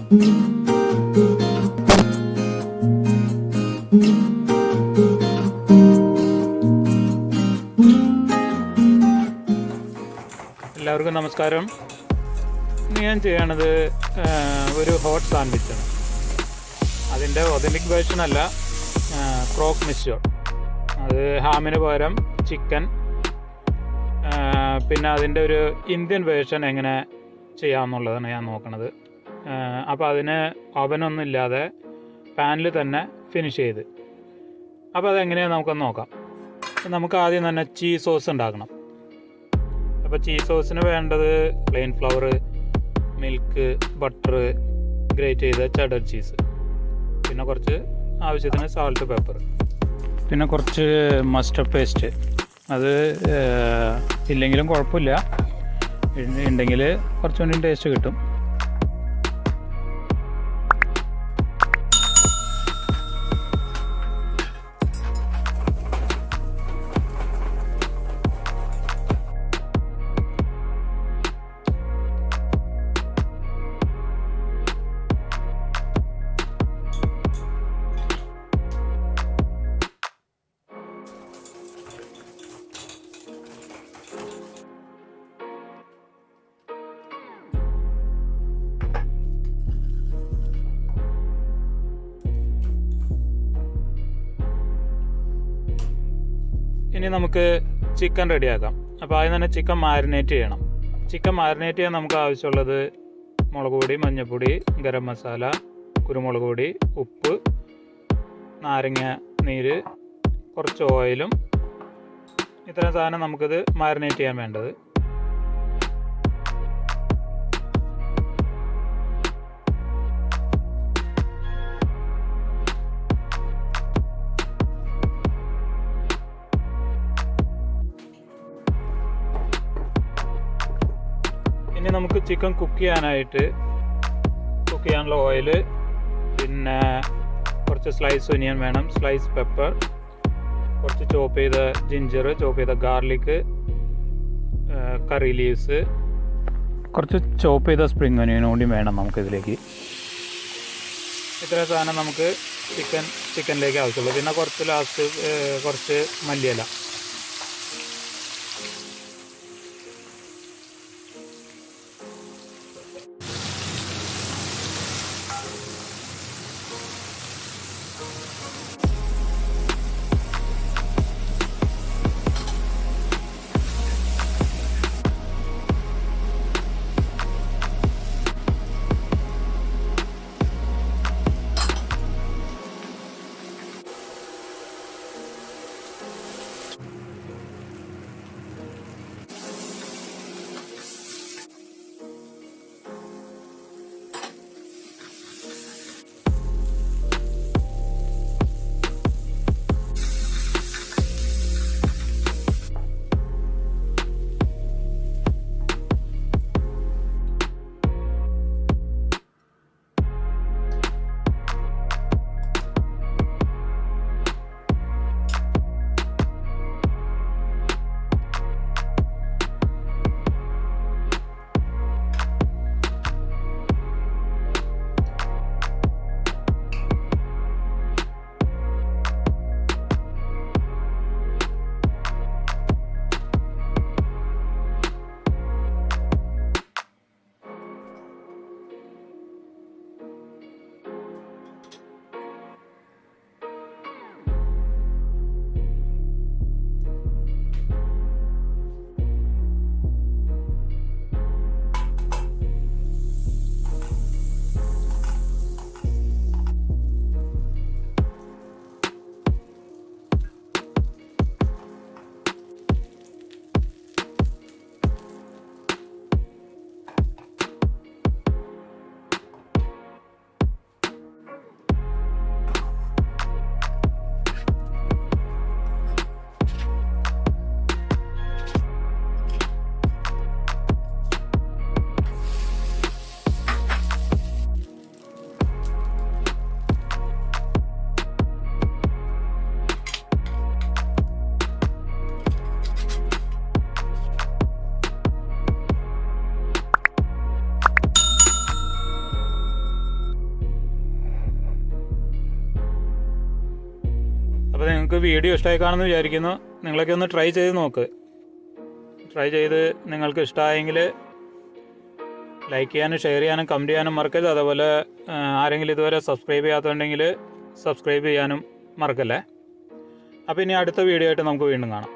എല്ലാവർക്കും നമസ്കാരം. ഇന്ന് ഞാൻ ചെയ്യണത് ഒരു ഹോട്ട് സാൻഡ്വിച്ചാണ്. അതിൻ്റെ ഒതൻറ്റിക് വേർഷൻ അല്ല, ക്രോക്ക് മിസ്റ്റർ. അത് ഹാമിന് പകരം ചിക്കൻ, പിന്നെ അതിൻ്റെ ഒരു ഇന്ത്യൻ വേർഷൻ എങ്ങനെ ചെയ്യാമെന്നുള്ളതാണ് ഞാൻ നോക്കണത്. അപ്പോൾ അതിന് ഓവനൊന്നും ഇല്ലാതെ പാനിൽ തന്നെ ഫിനിഷ് ചെയ്ത്. അപ്പോൾ അതെങ്ങനെയാണ് നമുക്കൊന്ന് നോക്കാം. നമുക്ക് ആദ്യം തന്നെ ചീസ് സോസ് ഉണ്ടാക്കണം. അപ്പോൾ ചീസ് സോസിന് വേണ്ടത് plain flour, milk, butter, grate ചെയ്ത ചെഡർ ചീസ്, പിന്നെ കുറച്ച് ആവശ്യത്തിന് സാൾട്ട്, പെപ്പർ, പിന്നെ കുറച്ച് മസ്റ്റർഡ് പേസ്റ്റ്. അത് ഇല്ലെങ്കിലും കുഴപ്പമില്ല, ഉണ്ടെങ്കിൽ കുറച്ചുകൂടി ടേസ്റ്റ് കിട്ടും. ഇനി നമുക്ക് ചിക്കൻ റെഡിയാക്കാം. അപ്പോൾ ആദ്യം തന്നെ ചിക്കൻ മാരിനേറ്റ് ചെയ്യണം. ചിക്കൻ മാരിനേറ്റ് ചെയ്യാൻ നമുക്ക് ആവശ്യമുള്ളത് മുളക് പൊടി, മഞ്ഞൾപ്പൊടി, ഗരം മസാല, കുരുമുളക് പൊടി, ഉപ്പ്, നാരങ്ങ നീര്, കുറച്ച് ഓയിലും, ഇത്രയും സാധനം നമുക്കിത് മാരിനേറ്റ് ചെയ്യാൻ വേണ്ടത്. ഇനി നമുക്ക് ചിക്കൻ കുക്ക് ചെയ്യാനുള്ള ഓയിൽ, പിന്നെ കുറച്ച് സ്ലൈസ് ഒനിയൻ വേണം, സ്ലൈസ് പെപ്പർ, കുറച്ച് ചോപ്പ് ചെയ്ത ജിഞ്ചർ, ചോപ്പ് ചെയ്ത ഗാർലിക്, കറി ലീവ്സ്, കുറച്ച് ചോപ്പ് ചെയ്ത സ്പ്രിംഗ് ഒനിയനും കൂടി വേണം നമുക്കിതിലേക്ക്. ഇത്രയും സാധനം നമുക്ക് ചിക്കനിലേക്ക് ആവശ്യമുള്ളൂ. പിന്നെ കുറച്ച് മല്ലിയില. അപ്പോൾ നിങ്ങൾക്ക് വീഡിയോ ഇഷ്ടമായി കാണുമെന്ന് വിചാരിക്കുന്നു. നിങ്ങളൊക്കെ ഒന്ന് ട്രൈ ചെയ്ത് നോക്ക്. ട്രൈ ചെയ്ത് നിങ്ങൾക്ക് ഇഷ്ടമായെങ്കിൽ ലൈക്ക് ചെയ്യാനും ഷെയർ ചെയ്യാനും കമൻറ്റ് ചെയ്യാനും മറക്കരുത്. അതുപോലെ ആരെങ്കിലും ഇതുവരെ സബ്സ്ക്രൈബ് ചെയ്യാത്തതുണ്ടെങ്കിൽ സബ്സ്ക്രൈബ് ചെയ്യാനും മറക്കല്ലേ. അപ്പോൾ ഇനി അടുത്ത വീഡിയോ ആയിട്ട് നമുക്ക് വീണ്ടും കാണാം.